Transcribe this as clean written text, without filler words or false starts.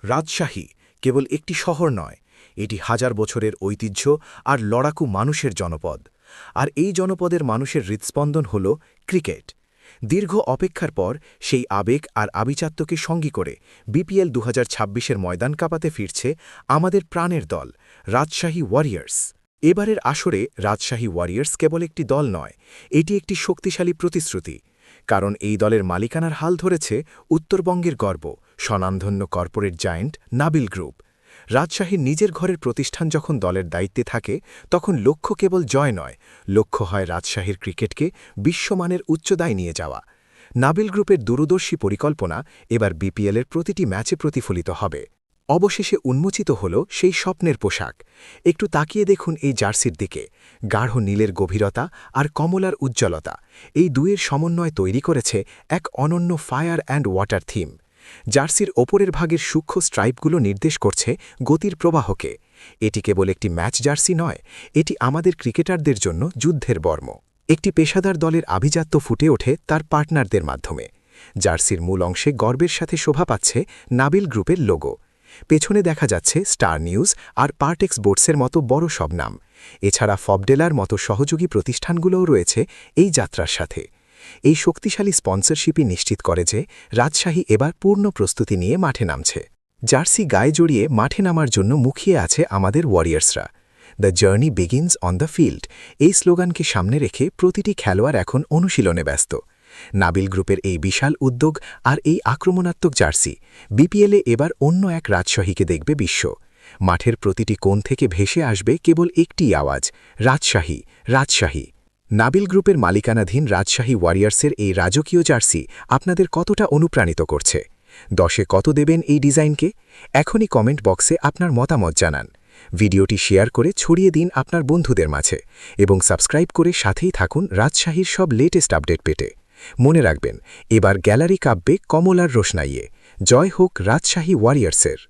রাজশাহী কেবল একটি শহর নয়, এটি হাজার বছরের ঐতিহ্য আর লড়াকু মানুষের জনপদ। আর এই জনপদের মানুষের হৃৎস্পন্দন হল ক্রিকেট। দীর্ঘ অপেক্ষার পর সেই আবেগ আর আভিজাত্যকে সঙ্গী করে বিপিএল 2026-এর ময়দান কাঁপাতে ফিরছে আমাদের প্রাণের দল রাজশাহী ওয়ারিয়র্স। এবারের আসরে রাজশাহী ওয়ারিয়র্স কেবল একটি দল নয়, এটি একটি শক্তিশালী প্রতিশ্রুতি। কারণ এই দলের মালিকানার হাল ধরেছে উত্তরবঙ্গের গর্ব, স্বনামধন্য কর্পোরেট জায়ান্ট নাবিল গ্রুপ। রাজশাহীর নিজের ঘরের প্রতিষ্ঠান যখন দলের দায়িত্বে থাকে, তখন লক্ষ্য কেবল জয় নয়, লক্ষ্য হয় রাজশাহীর ক্রিকেটকে বিশ্বমানের উচ্চতায় নিয়ে যাওয়া। নাবিল গ্রুপের দূরদর্শী পরিকল্পনা এবার বিপিএলের প্রতিটি ম্যাচে প্রতিফলিত হবে। অবশেষে উন্মোচিত হল সেই স্বপ্নের পোশাক। একটু তাকিয়ে দেখুন এই জার্সির দিকে। গাঢ় নীলের গভীরতা আর কমলার উজ্জ্বলতা, এই দুয়ের সমন্বয় তৈরি করেছে এক অনন্য ফায়ার অ্যান্ড ওয়াটার থিম। জার্সির ওপরের ভাগের সূক্ষ্ম স্ট্রাইপগুলো নির্দেশ করছে গতির প্রবাহকে। এটি কেবল একটি ম্যাচ জার্সি নয়, এটি আমাদের ক্রিকেটারদের জন্য যুদ্ধের বর্ম। একটি পেশাদার দলের আভিজাত্য ফুটে ওঠে তার পার্টনারদের মাধ্যমে। জার্সির মূল অংশে গর্বের সাথে শোভা পাচ্ছে নাবিল গ্রুপের লোগো। পেছনে দেখা যাচ্ছে স্টার নিউজ আর পার্টেক্স বোর্ডসের মতো বড় সব নাম। এছাড়া ফবডেলার মতো সহযোগী প্রতিষ্ঠানগুলোও রয়েছে এই যাত্রার সাথে। এই শক্তিশালী স্পন্সরশিপই নিশ্চিত করে যে রাজশাহী এবার পূর্ণ প্রস্তুতি নিয়ে মাঠে নামছে। জার্সি গায়ে জড়িয়ে মাঠে নামার জন্য মুখিয়ে আছে আমাদের ওয়ারিয়ার্সরা। The journey begins on the field, এই স্লোগানকে সামনে রেখে প্রতিটি খেলোয়াড় এখন অনুশীলনে ব্যস্ত। নাবিল গ্রুপের এই বিশাল উদ্যোগ আর এই আক্রমণাত্মক জার্সি বিপিএলে এবার অন্য এক রাজশাহীকে দেখবে বিশ্ব। মাঠের প্রতিটি কোণ থেকে ভেসে আসবে কেবল একটি আওয়াজ, রাজশাহী, রাজশাহী। নাবিল গ্রুপের মালিকানাধীন রাজশাহী ওয়ারিয়ার্সের এই রাজকীয় জার্সি আপনাদের কতটা অনুপ্রাণিত করছে? 10-এ কত দেবেন এই ডিজাইনকে? এখনই কমেন্ট বক্সে আপনার মতামত জানান। ভিডিওটি শেয়ার করে ছড়িয়ে দিন আপনার বন্ধুদের মাঝে এবং সাবস্ক্রাইব করে সাথেই থাকুন রাজশাহীর সব লেটেস্ট আপডেট পেতে। মনে রাখবেন, এবার গ্যালারি কাঁপবে কমলার রোশনাইয়ে। জয় হোক রাজশাহী ওয়ারিয়ার্সের।